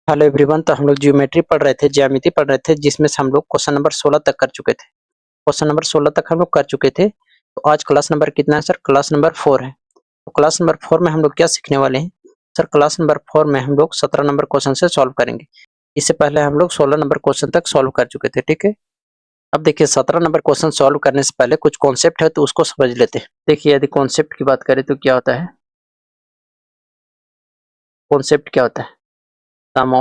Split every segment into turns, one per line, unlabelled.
Hello everyone. तो हम लोग ज्योमेट्री पढ़ रहे थे, ज्यामिति पढ़ रहे थे, जिसमें से हम लोग क्वेश्चन नंबर 16 तक कर चुके थे। क्वेश्चन नंबर 16 तक हम लोग कर चुके थे। तो आज क्लास नंबर कितना है सर? क्लास नंबर 4 है। तो क्लास नंबर 4 में हम लोग क्या सीखने वाले हैं सर? क्लास नंबर 4 में हम लोग 17 नंबर क्वेश्चन से सॉल्व करेंगे। इससे पहले हम लोग 16 नंबर क्वेश्चन तक सॉल्व कर चुके थे, ठीक है। अब देखिए 17 नंबर क्वेश्चन सॉल्व करने से पहले कुछ कॉन्सेप्ट है तो उसको समझ लेते हैं। देखिए यदि कॉन्सेप्ट की बात करें तो क्या होता है? कॉन्सेप्ट क्या होता है? Sum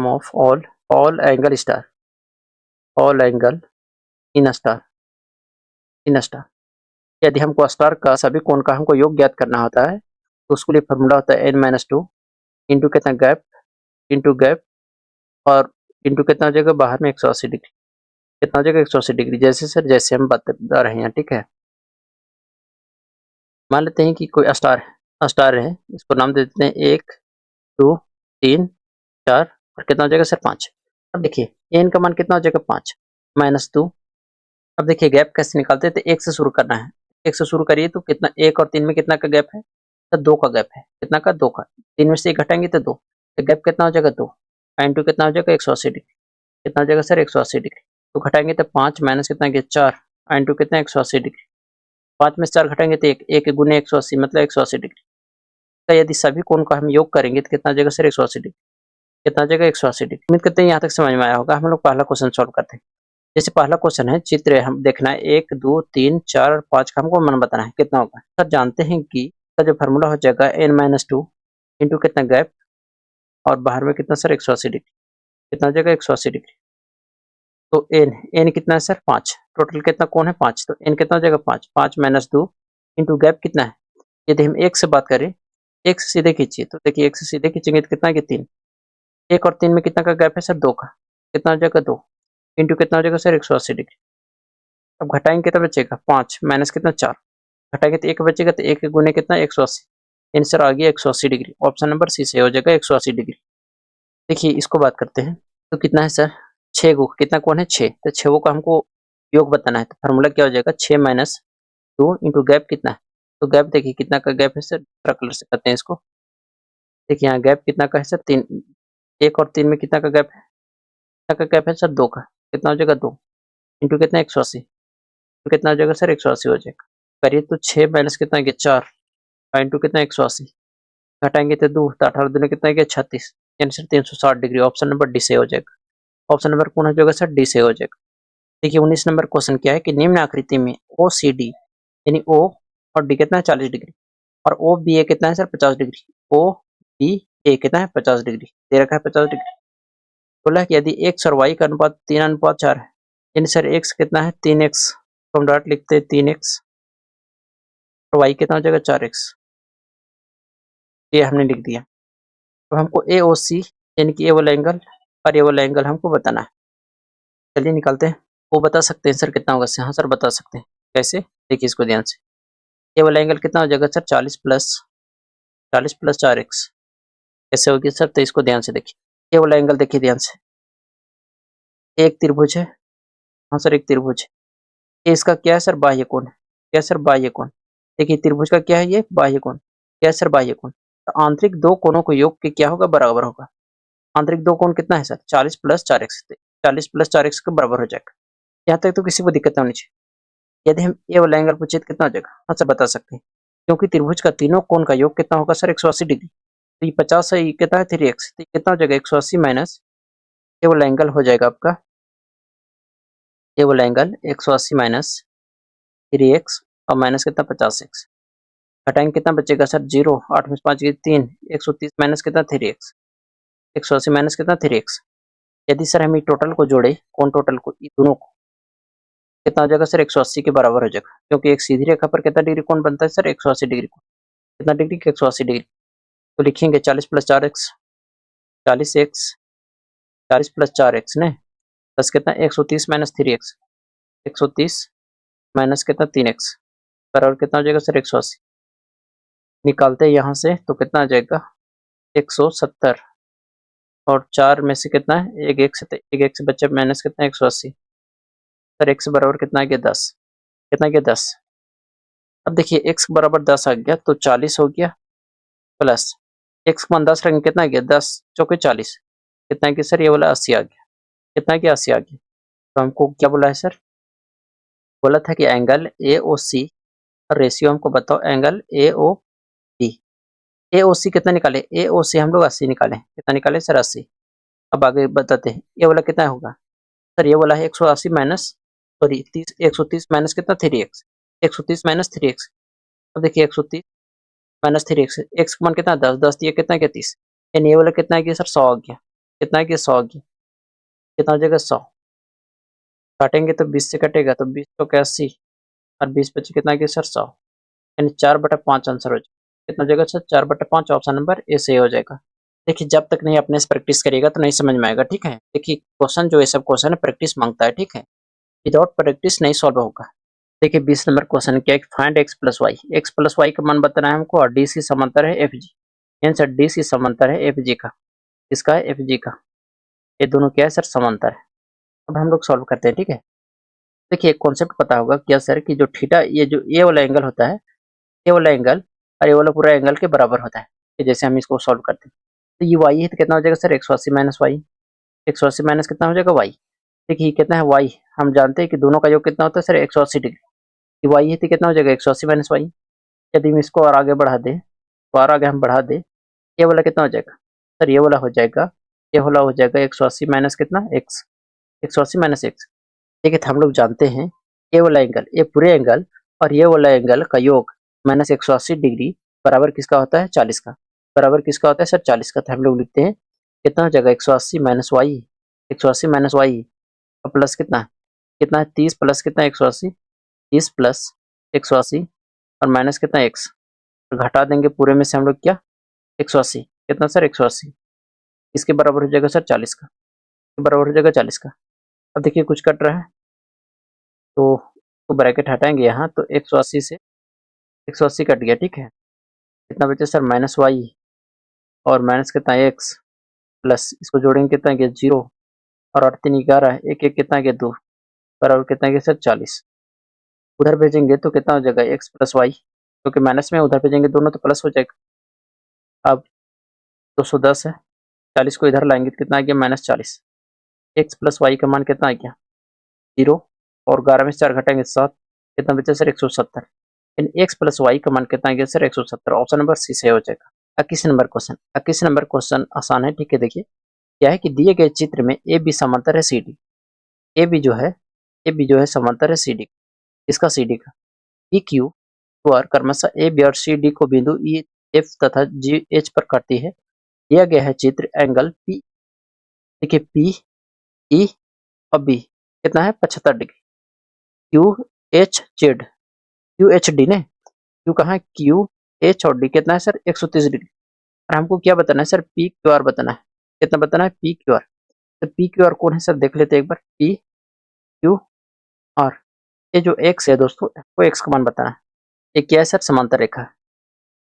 of all angle star, all angle in star. यदि हमको स्टार का सभी कोण का हमको योग ज्ञात करना होता है तो उसके लिए फॉर्मूला होता है n-2 इंटू कितना गैप, इंटू गैप, और इंटू कितना हो जाएगा बाहर में 180 डिग्री। कितना हो जाएगा 180 डिग्री। जैसे सर जैसे हम बता रहे हैं, ठीक है। मान लेते हैं कि कोई स्टार है, इसको नाम दे देते हैं 1 2 3 4 और कितना हो जाएगा सर 5। अब देखिए एन का मान कितना हो जाएगा 5 -2। अब देखिए गैप कैसे निकालते हैं? तो एक से शुरू करना है। एक से शुरू करिए तो कितना, 1 और 3 में कितना का गैप है? तो 2 का गैप है। कितना का? 2 का। 3 में से 1 घटाएंगे तो 2, तो गैप कितना हो जाएगा 2। इंटू कितना हो जाएगा 180 डिग्री। कितना हो जाएगा सर 180 डिग्री। तो घटाएंगे तो 5 माइनस कितना गया 4 इंटू कितना 180 डिग्री। 5 में से 4 घटाएंगे तो 1, 1 गुने 180 मतलब 180 डिग्री। तो यदि सभी कोण का हम योग करेंगे तो कितना हो जाएगा सर 180 डिग्री। कितना हो जाएगा 180 डिग्री। उम्मीद करते हैं यहाँ तक समझ में आया होगा। हम लोग पहला क्वेश्चन सॉल्व करते हैं। जैसे पहला क्वेश्चन है, चित्र है, हम देखना है 1 2 3 4 और 5 का हमको मान बताना है कितना होगा। सर जानते हैं कि इसका जो फार्मूला हो जाएगा n-2 इंटू कितना गैप और बाहर में कितना सर 180 डिग्री। कितना हो जाएगा 180 डिग्री। तो n कितना है सर 5। टोटल कितना कोण है 5, तो n कितना हो जाएगा 5। 5 -2 इंटू गैप कितना है? यदि हम 1 से बात करें, 1 से सीधे खींचिए तो देखिए 1 से सीधे खींचेंगे तो कितना है 3। 1 और 3 में कितना का गैप है सर 2 का। कितना हो जाएगा 2 इंटू कितना हो जाएगा सर 180 डिग्री। अब घटाएंगे कितना बचेगा 5 माइनस कितना 4, घटाएंगे तो 1 बचेगा, तो 1 गुने कितना 180। आंसर आ गया 180 डिग्री। ऑप्शन नंबर सी से हो जाएगा 180 डिग्री। देखिए इसको बात करते हैं तो कितना है सर 6 गो, कितना कोण है 6, तो 6 का हमको योग बताना है। तो फार्मूला क्या हो जाएगा 6 माइनस 2 इंटू गैप कितना है? तो गैप देखिए कितना का गैप है सर, दूसरा कलर से करते हैं इसको। देखिए यहाँ गैप कितना का है सर 3। 1 और 3 में कितना का गैप है? कितना का गैप है सर 2 का। कितना हो जाएगा 2 इंटू कितना 180, तो कितना हो जाएगा सर 180 हो जाएगा। करिए तो 6 माइनस कितना गया 4 इंटू कितना 180, घटाएंगे तो 2, तो 18 दूनी कितना गया 36। Answer 360 degree. Option number D से हो जाएगा। ऑप्शन नंबर कौन हो जाएगा सर? डी से हो जाएगा। देखिए 19 नंबर क्वेश्चन क्या है कि निम्न आकृति में ओ सी डी यानी ओ और डी कितना है 40 डिग्री और ओ बी ए कितना है सर 50 डिग्री। ओ बी ए कितना है 50 डिग्री दे रखा है 50 डिग्री। बोला कि यदि एक्स और वाई का अनुपात 3:4 है, यानी सर एक्स कितना है 3x, तो हम डॉट लिखते हैं 3x और वाई कितना हो जाएगा 4x। ये हमने लिख दिया। अब हमको ए ओ सी यानी कि ए वाला एंगल और ए वाला एंगल हमको बताना है। चलिए निकालते हैं। वो बता सकते हैं सर कितना होगा? हाँ सर बता सकते हैं। कैसे? देखिए इसको ध्यान से। ये वाला एंगल कितना हो जाएगा सर 40 प्लस 4x। कैसे होगी सर? तो इसको ध्यान से देखिए। ये वाला एंगल देखिए ध्यान से, एक त्रिभुज है। हाँ सर एक त्रिभुज है। ये इसका क्या है सर? बाह्य कोण है। क्या सर? बाह्य कोण। देखिए त्रिभुज का क्या है? ये बाह्य कोण। क्या सर? बाह्य कोण। तो आंतरिक दो कोणों को योग के क्या होगा? बराबर होगा। आंतरिक दो कोण कितना है sir? 40 plus 4x। 40 plus 4x के बराबर हो जाएगा। यहाँ तक तो किसी को दिक्कत नहीं होनी चाहिए। यदि हम ये वाला एंगल पूछे तो कितना हो जाएगा? हाँ सर बता सकते हैं, क्योंकि त्रिभुज का तीनों कोण का योग कितना होगा सर? 180 डिग्री। तो ये 50 है, ये कितना है 3x, तो कितना हो जाएगा 180 माइनस ये वाला एंगल हो जाएगा आपका, ये वाला एंगल 180 माइनस 3x और माइनस कितना 50x। घटाएंगे कितना बचेगा सर? 0। 8 में 5 की 3, 130 माइनस कितना 3x, 180 माइनस कितना 3x। यदि सर हम ये टोटल को जोड़े, कोण टोटल को, ये दोनों को, कितना हो जाएगा सर? 180 के बराबर हो जाएगा, क्योंकि एक सीधी रेखा पर कितना डिग्री कोण बनता है सर? 180 डिग्री कोण। कितना डिग्री? 180 डिग्री। तो लिखेंगे 40 plus 4x, 40x, 40 plus 4x ने प्लस कितना 130 माइनस 3x, 130 माइनस कितना 3x बराबर कितना हो जाएगा सर? 180। निकालते हैं यहाँ से तो कितना आ जाएगा 170 और 4 में से कितना है एक एक से, एक एक से बच्चे माइनस कितना 180। सर x बराबर कितना आ गया 10। कितना आ गया 10। अब देखिए x बराबर 10 आ गया तो 40 हो गया प्लस x का मान 10 रखेंगे कितना आ गया 10 चौके 40 कितना कि सर ये वाला 80 आ गया। कितना कि 80 आ गया। तो हमको क्या बोला है सर, बोला था कि angle A O C ratio हमको बताओ एंगल ए ओ बी। ए ओ सी कितना निकाले, ए ओ सी हम लोग 80 निकाले, कितना निकाले सर 80। अब आगे बताते हैं ये वाला कितना होगा सर, ये वाला है 180 माइनस सॉरी 30 130 माइनस कितना 3x 130 माइनस 3x। अब देखिए 130 माइनस 3x x का मान कितना 10 10 दिया कितना गया 30 यानी ये वाला कितना गया सर 100 आ गया। कितना गया 100 आ गया। कितना हो जाएगा 100 काटेंगे तो 20 से कटेगा तो 20 तो 80 और 20 बचे कितना गया सर 100 यानी 4/5 आंसर हो जाएगा। कितना हो जाएगा सर 4/5 ऑप्शन नंबर ए सही हो जाएगा। देखिए जब तक नहीं अपने से प्रैक्टिस करिएगा तो नहीं समझ में आएगा ठीक है। देखिए क्वेश्चन जो है सब क्वेश्चन है प्रैक्टिस मांगता है ठीक है, विदाउट प्रैक्टिस नहीं सॉल्व होगा। देखिए 20 नंबर क्वेश्चन क्या है, फाइंड एक्स प्लस वाई का मान बताना है हमको और डी सी समांतर है F G. Answer D C समांतर है एफ जी का। इसका है एफ जी का, ये दोनों क्या है सर समांतर है। अब हम लोग सॉल्व करते हैं ठीक है। देखिए एक कॉन्सेप्ट पता होगा क्या सर कि जो थीटा ये जो ये वाला एंगल होता है, ये वाला एंगल और ये वाला पूरा एंगल के बराबर होता है। कि जैसे हम इसको सॉल्व करते हैं तो ये वाई है तो कितना हो जाएगा सर 180 माइनस वाई। 180 माइनस कितना हो जाएगा वाई। देखिए कितना है वाई, हम जानते हैं कि दोनों का योग कितना होता है सर 180 डिग्री। ये वाई है तो कितना हो जाएगा 180 माइनस वाई। यदि हम इसको और आगे बढ़ा दें तो और आगे हम बढ़ा दें ये वाला कितना हो जाएगा सर, ये वाला हो जाएगा, ये वाला हो जाएगा 180 माइनस कितना एक्स, 180 माइनस एक्स। देखिए तो हम लोग जानते हैं ये वाला एंगल ये पूरे एंगल और ये वाला एंगल का योग माइनस 180 डिग्री बराबर किसका होता है 40 का। बराबर किसका होता है सर 40 का। तो हम लोग लिखते हैं कितना हो जाएगा 180 माइनस वाई, 180 माइनस वाई और प्लस कितना कितना है 30 प्लस कितना 180 30 प्लस 180 और माइनस कितना एक्स, घटा देंगे पूरे में से हम लोग क्या 180 कितना सर 180 इसके बराबर हो जाएगा सर 40 का, बराबर हो जाएगा 40 का। अब देखिए कुछ कट रहा है तो ब्रैकेट हटाएंगे यहाँ तो 180 से 180 कट गया ठीक है। कितना बचे सर माइनस वाई और माइनस कितना एक्स प्लस इसको जोड़ेंगे कितना गया 0 और 8 3 11 एक एक कितना गया 2 बराबर कितना गया सर 40। उधर भेजेंगे तो कितना हो जाएगा एक्स प्लस वाई क्योंकि माइनस में उधर भेजेंगे दोनों तो प्लस हो जाएगा। अब 210 है 40 को इधर लाएंगे तो कितना आ गया -40। एक्स प्लस वाई का मान कितना आ गया 0 और 11 में से 4 घटाएंगे 7 कितना बचा सर 170। यानी एक्स प्लस वाई का मान कितना आ गया सर 170। ऑप्शन नंबर सी सही हो जाएगा। 21 नंबर क्वेश्चन, 21 नंबर क्वेश्चन आसान है ठीक है। देखिए क्या है कि दिए गए चित्र में ए बी समांतर है सी डी। ए बी जो है ए बी जो है समांतर है सी डी, इसका सी डी का पी क्यू और क्रमशः ए बी और सी डी को बिंदु ई एफ तथा जी एच पर काटती है। दिया गया है चित्र एंगल पी, देखिए पी ई और बी कितना है 75 degree. Q H Z Q H D ने क्यू कहाँ है क्यू एच और डी कितना है सर 130 डिग्री। और हमको क्या बताना है सर पी क्यू आर बताना है। कितना बताना है पी क्यू आर। तो पी क्यू आर कौन है सर देख लेते हैं एक बार पी क्यू आर। ये जो एक्स है दोस्तों वो एक्स का मान बताना है। ये क्या है सर समांतर रेखा है।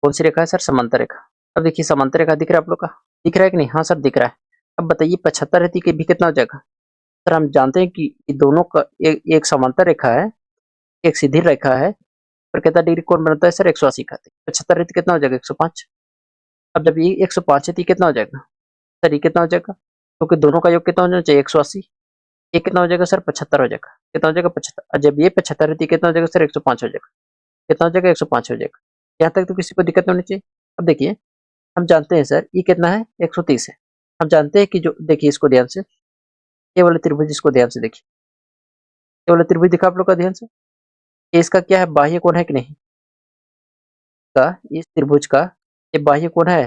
कौन सी रेखा है सर समांतर रेखा। अब देखिए समांतर रेखा दिख रहा है आप लोग का, दिख रहा है कि नहीं, हाँ सर दिख रहा है। अब बताइए 75 रहती कि भी कितना हो जाएगा सर। हम जानते हैं कि दोनों का एक समांतर रेखा है एक सीधी रेखा है पर कितना डिग्री कोण बनता है सर 180 का। 75 रहती कितना हो जाएगा 105। अब जब ये 105 है तो ये कितना हो जाएगा सर, ये कितना हो जाएगा क्योंकि दोनों का योग कितना होना चाहिए 180। ये कितना हो जाएगा सर 75 हो जाएगा। कितना हो जाएगा 75। और जब ये 75 रहती है कितना हो जाएगा सर 105 हो जाएगा। कितना हो जाएगा 105 हो जाएगा। यहाँ तक तो किसी को दिक्कत नहीं होनी चाहिए। अब देखिए हम जानते हैं सर ये कितना है 130 है। हम जानते हैं कि जो देखिए इसको ध्यान से ये वाला त्रिभुज इसको ध्यान से देखिए, ये वाला त्रिभुज दिखा आप लोग का ध्यान से। ये इसका क्या है बाह्य कोण है कि नहीं, का इस त्रिभुज का ये बाह्य कोण है।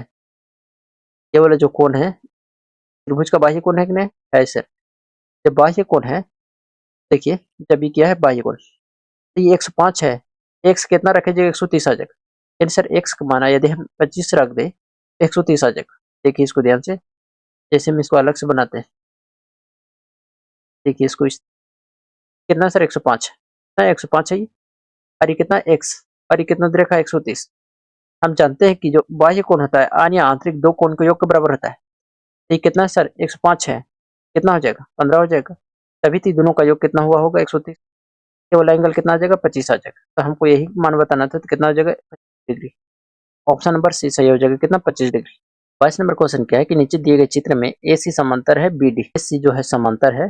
ये वाला जो कोण है त्रिभुज का बाह्य कोण है कि नहीं है सर। जब बाह्य कोण है देखिए जब ये क्या है बाह्य कोण तो ये 105 है। एक्स कितना रखे जाएगा 130 आ जाएगा। यानी सर एक्स का माना यदि हम 25 रख दे 130 आ जाएगा। देखिए इसको ध्यान से जैसे हम इसको अलग से बनाते हैं। देखिए इसको कितना सर 105 है, 105 है ये और ये कितना एक्स और ये कितना दे रखा है 130। हम जानते हैं कि जो बाह्य कोण होता है आन या आंतरिक दो कोण के योग के बराबर होता है। ये कितना है सर 105 है, कितना हो जाएगा 15 हो जाएगा। तभी तो दोनों का योग कितना हुआ होगा 130। ये वाला एंगल कितना आ जाएगा 25 आ जाएगा। तो हमको यही मान बताना था तो कितना हो जाएगा 25 डिग्री। ऑप्शन नंबर सी सही हो जाएगा कितना 25 डिग्री। 22 नंबर क्वेश्चन क्या है कि नीचे दिए गए चित्र में ए सी समांतर है बी डी। ए सी जो है समांतर है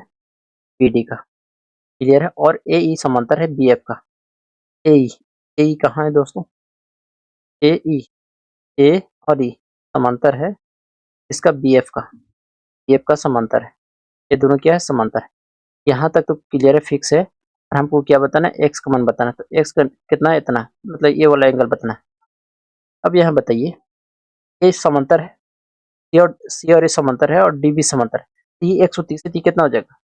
बी डी का, क्लियर है, और ए ई समांतर है बी एफ का। ए ई कहाँ है दोस्तों? ए ई, ए और ई समांतर है इसका बी एफ का, बी एफ का समांतर है। ये दोनों क्या है? समांतर है। यहाँ तक तो क्लियर है, फिक्स है। और हमको क्या बताना है? एक्स का मान बताना है। तो एक्स का कितना है? इतना, मतलब ये वाला एंगल बताना है। अब यहाँ बताइए, ए समांतर है, सी और ए समांतर है और डी भी समांतर है। तो ये 130 से कितना हो जाएगा?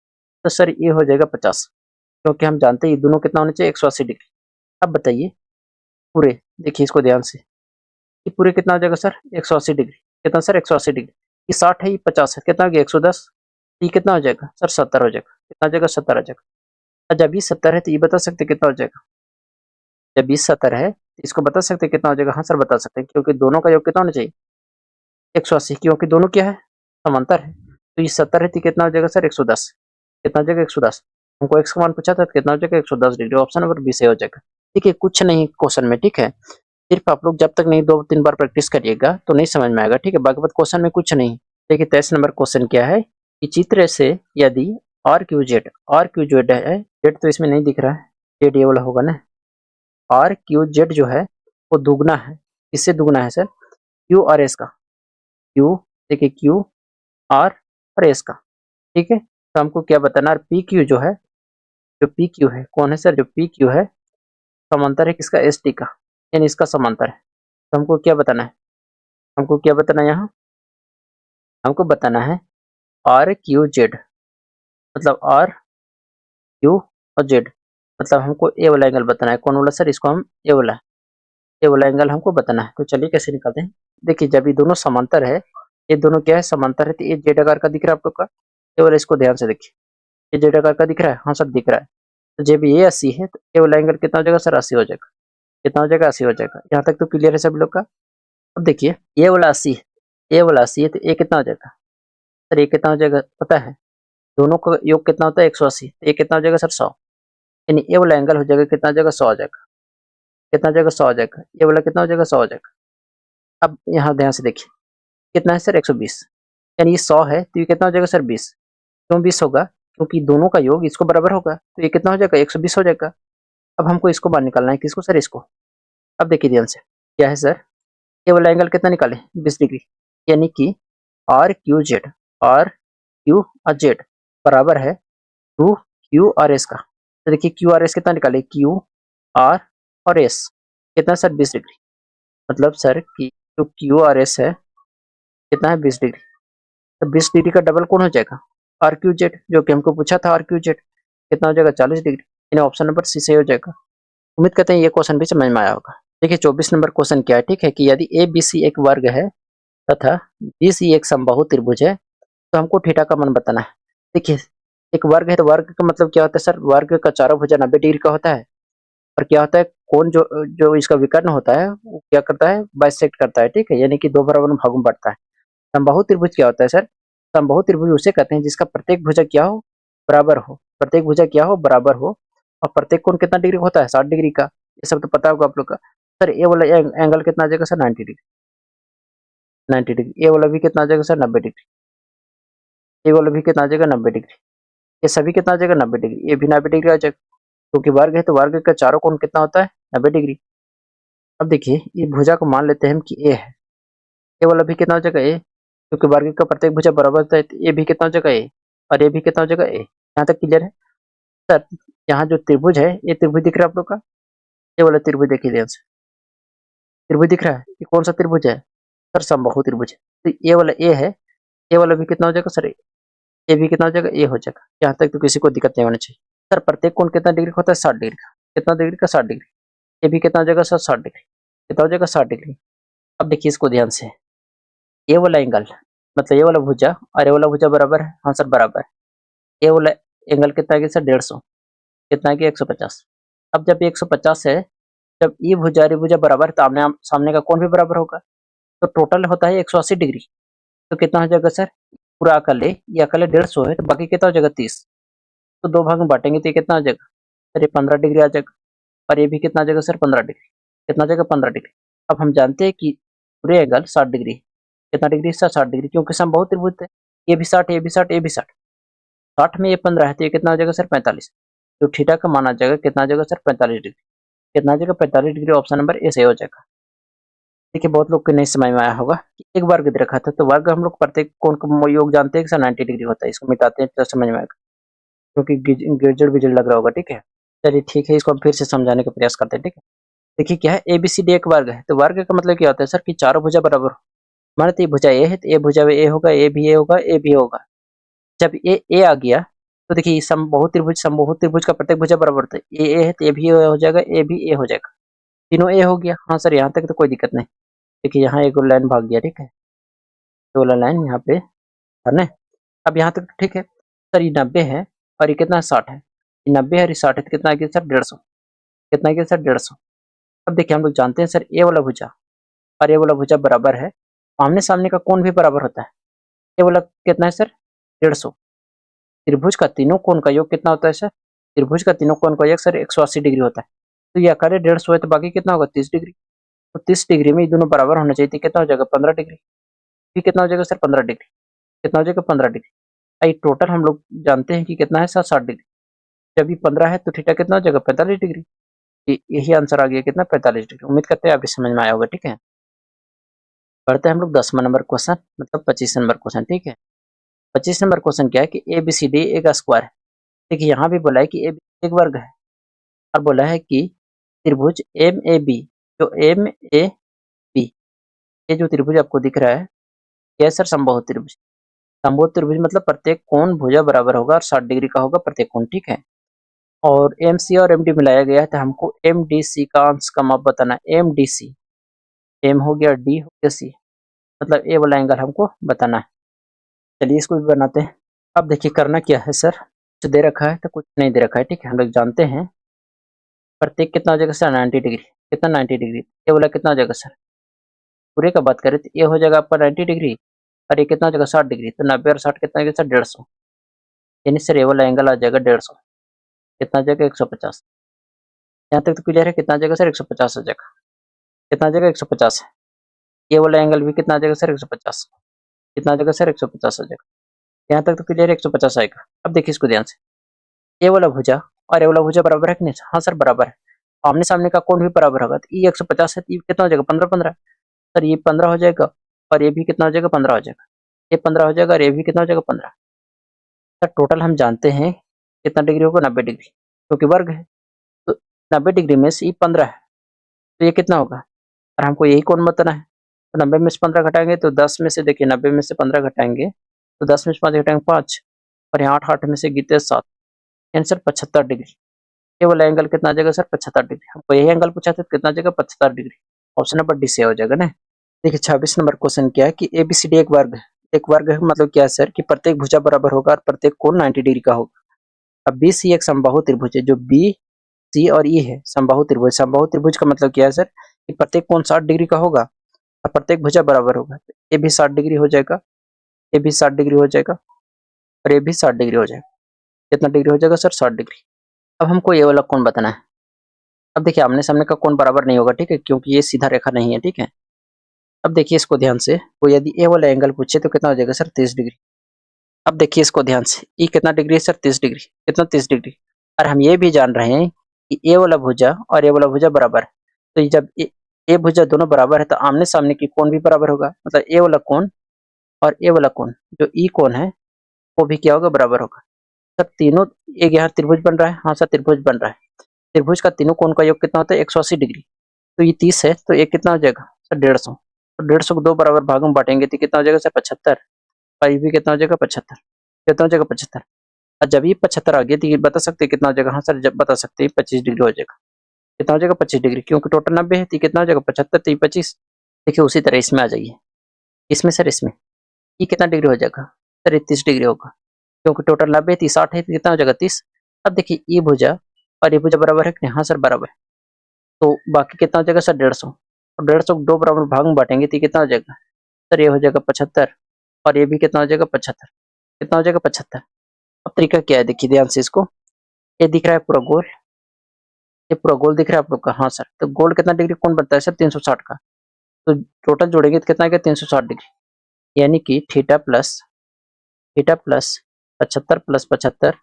तो सर ये हो जाएगा 50, क्योंकि हम जानते हैं ये दोनों कितना होने चाहिए? 180 डिग्री। अब बताइए पूरे, देखिए इसको ध्यान से, ये पूरे कितना हो जाएगा सर? 180 डिग्री। कितना सर? 180 डिग्री। ये 60 है, ये 50 है, कितना हो गया? 110। ये कितना हो जाएगा सर? 70 हो जाएगा। कितना हो जाएगा? 70 हो जाएगा। और जब ये 70 है तो ये बता सकते कितना हो जाएगा? जब ये 70 है तो इसको बता सकते कितना हो जाएगा? हाँ सर बता सकते हैं, क्योंकि दोनों का योग कितना होना चाहिए? 180, क्योंकि दोनों क्या है? समांतर है। तो ये 70 है तो कितना हो जाएगा सर? 110। कितना हो जाएगा? 110। हमको एक्स का मान पूछा था तो कितना हो जाएगा? 110 डिग्री। ऑप्शन नंबर बी से हो जाएगा। ठीक है, कुछ नहीं क्वेश्चन में, ठीक है। सिर्फ आप लोग जब तक नहीं 2-3 बार प्रैक्टिस करिएगा तो नहीं समझ में आएगा, ठीक है। बाकी बात क्वेश्चन में कुछ नहीं। देखिए 23 नंबर क्वेश्चन क्या है कि चित्र से यदि आर क्यू जेड है, जेड तो इसमें नहीं दिख रहा है, जेड ये वाला होगा ना। आर क्यू जेड जो है वो दुगना है, किससे दुगना है सर? क्यू और एस का। क्यू, देखिए क्यू आर और एस का, ठीक है। तो हमको क्या बताना है? पी क्यू जो है, जो पी क्यू है कौन है सर? जो पी क्यू है समांतर है किसका? एस टी का, यानी इसका समांतर है। तो हमको क्या बताना है? हमको क्या बताना है यहाँ? हमको बताना है आर क्यू जेड, मतलब आर क्यू और जेड, मतलब हमको ए वाला एंगल बताना है। कौन वाला सर? इसको हम ए वाला एंगल हमको बताना है। तो चलिए कैसे निकालते हैं। देखिए जब ये दोनों समांतर है, ये दोनों क्या है? समांतर है, तो ये जेड आकार का दिख रहा है आप लोग का। ये वाला इसको ध्यान से देखिए, ये जेड आकार का दिख रहा है, हाँ सर दिख रहा है। तो जब ये 80 है तो ये वाला एंगल कितना हो जाएगा सर? 80 हो जाएगा। कितना हो जाएगा? 80 हो जाएगा। यहाँ तक तो क्लियर है सभी लोग का। अब देखिए ये वाला 80 है, ये वाला 80 है, तो ये कितना हो जाएगा सर? ये कितना हो जाएगा पता है? दोनों का योग कितना होता है? 180। तो ये कितना हो जाएगा सर? 100। यानी ये वाला एंगल हो जाएगा कितना हो जाएगा? 100 हो जाएगा। कितना हो जाएगा? 100 हो जाएगा। ये वाला कितना हो जाएगा? 100 हो जाएगा। अब यहाँ ध्यान से देखिए कितना है सर? 120। यानी ये 100 है तो ये कितना हो जाएगा सर? 20। क्यों 20 होगा? क्योंकि दोनों का योग इसको बराबर होगा, तो ये कितना हो जाएगा? 120 हो जाएगा। अब हमको इसको बाहर निकालना है, किसको सर? इसको। अब देखिए ध्यान से क्या है सर? ये वाला एंगल कितना निकाले? 20 डिग्री। यानी कि आर क्यू और जेड बराबर है 2 क्यू आर एस का। तो देखिए क्यू आर एस कितना निकाले? क्यू आर और एस कितना सर? 20 डिग्री। मतलब सर कि जो क्यू आर एस है कितना है? 20 डिग्री। तो 20 डिग्री का डबल कौन हो जाएगा? आर क्यू जेड, जो कि हमको पूछा था। आर क्यू जेड कितना हो जाएगा? 40 डिग्री। यानी ऑप्शन नंबर सी सही हो जाएगा। उम्मीद करते हैं ये क्वेश्चन भी समझ में आया होगा। देखिए 24 नंबर क्वेश्चन क्या है, ठीक है, कि यदि ए बी सी एक वर्ग है तथा बी सी एक समबाहु त्रिभुज है तो हमको थीटा का मान बताना है। देखिए एक वर्ग है तो वर्ग का मतलब क्या होता है सर? वर्ग का चारों भुजा 90 डिग्री का होता है। और क्या होता है? कौन जो जो इसका विकर्ण होता है वो क्या करता है? बाइसेक्ट करता है, ठीक है, यानी कि दो बराबर भागों में बांटता है। समबाहु त्रिभुज क्या होता है सर? समबाहु त्रिभुज उसे कहते हैं जिसका प्रत्येक भुजा क्या हो? बराबर हो। प्रत्येक भुजा क्या हो? बराबर हो। और प्रत्येक कोण कितना डिग्री होता है? 60 डिग्री का। ये सब तो पता होगा आप लोग का। सर ये वाला एंगल कितना आ जाएगा सर? 90 डिग्री। 90 डिग्री। ये वाला भी कितना आ जाएगा सर? 90 डिग्री। ये वाला भी कितना आ जाएगा? 90 डिग्री। ये सभी कितना आ जाएगा? 90 डिग्री। ये भी 90 डिग्री आ जाएगा, क्योंकि वर्ग है तो वर्ग का चारों कोण कितना होता है? 90 डिग्री। अब देखिए ये भुजा को मान लेते हैं हम कि ए है। ये वाला भी कितना हो जाएगा? ए, क्योंकि वर्ग का प्रत्येक भुजा बराबर होता है, तो ये भी कितना हो जाएगा? ए। और ये भी कितना हो जाएगा? ए। यहाँ तक क्लियर है सर? यहाँ जो त्रिभुज है, ये त्रिभुज दिख रहा है आप लोग का? ये वाला त्रिभुज देखिए ध्यान से, त्रिभुज दिख रहा है? ये कौन सा त्रिभुज है सर? समबाहु त्रिभुज है। तो ये वाला ए है, ये वाला भी कितना हो जाएगा सर? ये भी कितना हो जाएगा? ए हो जाएगा। यहाँ तक तो किसी को दिक्कत नहीं होनी चाहिए। सर प्रत्येक कोण कितना डिग्री का होता है? 60 डिग्री का। कितना डिग्री का? 60 डिग्री। ये भी कितना हो जाएगा सर? 60 डिग्री। कितना हो जाएगा? 60 डिग्री। अब देखिए इसको ध्यान से, ये वाला एंगल मतलब ये वाला भुजा और ये वाला भुजा बराबर है, हाँ सर बराबर है। ये वाला एंगल कितना है सर? 150। कितना है? 150। अब जब ये 150 है, जब ये भुजा और ये भुजा बराबर है तो आमने सामने का कोण भी बराबर होगा, तो टोटल होता है 180 डिग्री। तो कितना हो जाएगा सर? पूरा अकले, ये अकले 150 है तो बाकी कितना हो जाएगा? 30। तो दो भाग में बांटेंगे तो ये कितना हो जाएगा सर? ये 15 डिग्री आ जाएगा। और ये भी कितना आ जाएगा सर? 15 डिग्री। कितना आ जाएगा? 15 डिग्री। अब हम जानते हैं कि पूरे एंगल 60 डिग्री, कितना डिग्री सर 60 डिग्री, क्योंकि समबाहु त्रिभुज है, ये भी 60, ये भी 60, ये भी 60, 60 में ये 15 है तो ये कितना हो जाएगा सर 45। तो थीटा का मान आ जाएगा कितना आ जाएगा सर 45 डिग्री, कितना आ जाएगा 45 डिग्री, ऑप्शन नंबर ए सही हो जाएगा। देखिए बहुत लोग को नहीं समझ में आया होगा कि एक वर्ग दे रखा था, तो वर्ग हम लोग प्रत्येक कोण का योग जानते हैं कि सर 90 डिग्री होता है, इसको मिटाते हैं तो समझ में आएगा, क्योंकि गिरजड़ बिजड़ लग रहा होगा, ठीक है। चलिए ठीक है, इसको हम फिर से समझाने का प्रयास करते हैं, ठीक है। देखिए क्या है, ABCD एक वर्ग है, तो वर्ग का मतलब क्या होता है सर कि चारों भुजा बराबर हो। माने तो ये भुजा ए है तो ए भुजा में ए होगा, ए भी ए होगा, ए भी होगा। जब ए आ गया तो देखिए समबाहु त्रिभुज का प्रत्येक भुजा बराबर होता है, ए है तो ए भी हो जाएगा, ए भी ए हो जाएगा, तीनों ए हो गया। हाँ सर यहाँ तक तो कोई दिक्कत नहीं। देखिए यहाँ एक लाइन भाग गया, ठीक है, दो लाइन यहाँ पे है ना। अब यहाँ तक तो ठीक है सर, ये 90 है और ये कितना 60 है, ये 90 है और ये 60 है तो कितना आ गया सर 150, कितना आ गया सर 150। अब देखिए हम लोग जानते हैं सर ए वाला भुजा और ए वाला भुजा बराबर है, आमने सामने का कोण भी बराबर होता है। ए वाला कितना है सर 150, त्रिभुज का तीनों कोण का योग कितना होता है सर, त्रिभुज का तीनों कोण का योग सर 180 डिग्री होता है। तो ये आकार 150 है तो बाकी कितना होगा 30 डिग्री, तो 30 डिग्री में ये दोनों बराबर होना चाहिए, कितना हो जाएगा 15 डिग्री, फिर कितना हो जाएगा सर 15 डिग्री, कितना हो जाएगा 15 डिग्री। आई टोटल हम लोग जानते हैं कि कितना है सर 60 डिग्री, जब ये 15 है तो थीटा कितना हो जाएगा 45 डिग्री। यही आंसर आ गया कितना 45 डिग्री। उम्मीद करते हैं आपको समझ में आया होगा, ठीक है। पढ़ते हैं हम लोग 10वां नंबर क्वेश्चन, मतलब 25 नंबर क्वेश्चन, ठीक है। 25 नंबर क्वेश्चन क्या है कि ABCD एक स्क्वायर है। देखिए यहाँ भी बोला है कि ए एक वर्ग है और बोला है कि त्रिभुज MAB, जो MAB ये जो त्रिभुज आपको दिख रहा है यह सर समबाहु त्रिभुज, समबाहु त्रिभुज मतलब प्रत्येक कोण भुजा बराबर होगा और 60 डिग्री का होगा प्रत्येक कोण, ठीक है। और MC और MD मिलाया गया है तो हमको MDC का अंश का माप बताना है। MDC, M हो गया, D हो गया, C, मतलब ए वाला एंगल हमको बताना है। चलिए इसको भी बनाते हैं। अब देखिए करना क्या है सर, कुछ दे रखा है तो कुछ नहीं दे रखा है, ठीक है। हम लोग जानते हैं प्रत्येक कितना हो जाएगा सर 90 डिग्री, कितना 90 डिग्री, ये वाला कितना हो जाएगा सर, पूरे का बात करें तो ये हो जाएगा आपका 90 डिग्री और ये कितना हो जाएगा 60 डिग्री, तो 90 और 60 कितना हो जाएगा सर 150, यानी सर ये वाला एंगल आ जाएगा 150, कितना आ जाएगा 150। यहाँ तक तो क्लियर है, कितना आ जाएगा सर 150 हो जाएगा, कितना आ जाएगा 150 है। ये वाला एंगल भी कितना आ जाएगा सर 150, कितना आ जाएगा सर 150 हो जाएगा। यहाँ तक तो क्लियर है 150 आएगा। अब देखिए इसको ध्यान से, ये वाला भुजा और ये वाला भुजा बराबर है कि नहीं, हाँ सर बराबर है, आमने सामने का कोण भी बराबर होगा, तो ये 150 है तो ये कितना हो जाएगा 15 15, सर ये 15 हो जाएगा और ये भी कितना हो जाएगा 15 हो जाएगा, ये 15 हो जाएगा और ये भी कितना हो जाएगा 15। सर टोटल हम जानते हैं कितना डिग्री होगा 90 डिग्री, क्योंकि वर्ग है, तो 90 डिग्री में से ये 15 है तो ये कितना होगा, और हमको यही कोण बताना है। तो 90 में से 15 घटाएंगे तो 10 में से, देखिए 90 में से 15 घटाएंगे तो 10 में से 5 घटाएंगे 5 और यहाँ 8 में से गिनते 7, आंसर 75 डिग्री। ये वाला एंगल कितना आ जाएगा सर 75 डिग्री, हमको यही एंगल पूछा था, कितना आ जाएगा 75 डिग्री, ऑप्शन नंबर डी से हो जाएगा ना। देखिए 26 नंबर क्वेश्चन क्या है कि ABCD एक वर्ग है, एक वर्ग है मतलब क्या है सर कि प्रत्येक भुजा बराबर होगा और प्रत्येक कोण 90 डिग्री का होगा। अब BC एक समबाहु त्रिभुज है, जो BC और E है समबाहु त्रिभुज, समबाहु त्रिभुज का मतलब क्या है सर कि प्रत्येक कोण 60 डिग्री का होगा और प्रत्येक भुजा बराबर होगा, ये भी 60 डिग्री हो जाएगा, ये भी 60 डिग्री हो जाएगा और ये भी 60 डिग्री हो जाएगा, कितना डिग्री हो जाएगा सर 60 डिग्री। अब हमको ये वाला कोण बताना है। अब देखिए आमने सामने का कोण बराबर नहीं होगा, ठीक है, क्योंकि ये सीधा रेखा नहीं है, ठीक है। अब देखिए इसको ध्यान से, वो यदि ए वाला एंगल पूछे तो कितना हो जाएगा सर 30 डिग्री। अब देखिए इसको ध्यान से, ये कितना डिग्री है सर 30 डिग्री, कितना 30 डिग्री, और हम ये भी जान रहे हैं कि ए वाला भुजा और ए वाला भुजा बराबर है, तो ये जब ए भुजा दोनों बराबर है तो आमने सामने की कोण भी बराबर होगा, मतलब ए वाला कोण और ए वाला कोण जो ई कोण है वो भी क्या होगा बराबर होगा। सर तीनों एक यहाँ त्रिभुज बन रहा है, हाँ सर त्रिभुज बन रहा है, त्रिभुज का तीनों कोण का योग कितना होता है 180 डिग्री, तो ये 30 है तो ये कितना हो जाएगा सर 150, तो 150 को दो बराबर भागों में बांटेंगे तो कितना हो जाएगा सर 75, और ये भी कितना हो जाएगा 75, कितना हो जाएगा 75। और जब ये 75 आ गया तो ये बता सकते हैं कितना हो जाएगा, हाँ सर जब बता सकते हैं 25 डिग्री हो जाएगा, कितना हो जाएगा 25 डिग्री, क्योंकि टोटल 90 है तो कितना हो जाएगा 75 तो 25। देखिए उसी तरह इसमें आ जाइए, इसमें सर इसमें ये कितना डिग्री हो जाएगा सर 30 डिग्री होगा, क्योंकि टोटल 90 है 30 60 है तो कितना हो जाएगा 30। अब देखिए ये भुजा और ये भुजा बराबर है कि नहीं, हाँ सर बराबर है, तो बाकी कितना हो जाएगा सर 150, और 150 को दो बराबर भाग में बांटेंगे तो कितना हो जाएगा सर ये हो जाएगा 75 और ये भी कितना हो जाएगा 75, कितना हो जाएगा 75। अब तरीका क्या है देखिए ध्यान से, इसको ये दिख रहा है पूरा गोल, ये पूरा गोल दिख रहा है आप लोग का, हाँ सर, तो गोल कितना डिग्री कोण बनता है सर 360 का, तो टोटल जोड़ेंगे तो कितना आएगा 360 डिग्री, यानी कि थीटा प्लस 75 प्लस 75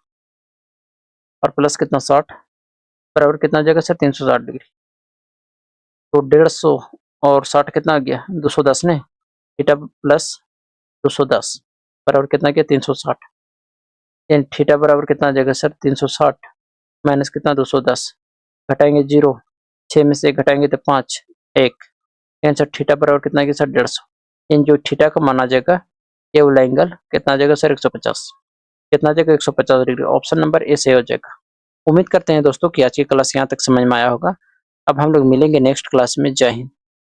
और प्लस कितना 60 बराबर कितना आ जाएगा सर 360 डिग्री। तो 150 और 60 कितना आ गया 210 ने, थीटा प्लस 210 बराबर कितना गया 360, यानी थीटा बराबर कितना आ जाएगा सर 360 माइनस कितना 210, घटाएंगे 0, 6 में से 1 घटाएंगे तो 5, 1, यानी सर थीटा बराबर कितना आ गया सर 150, यानी जो थीटा का मान आ जाएगा ये वाला एंगल कितना आ जाएगा सर 150, कितना आ जाएगा 150 डिग्री। ऑप्शन नंबर ए से हो जाएगा। उम्मीद करते हैं दोस्तों कि आज की क्लास यहाँ तक समझ में आया होगा। अब हम लोग मिलेंगे नेक्स्ट क्लास में। जय हिंद।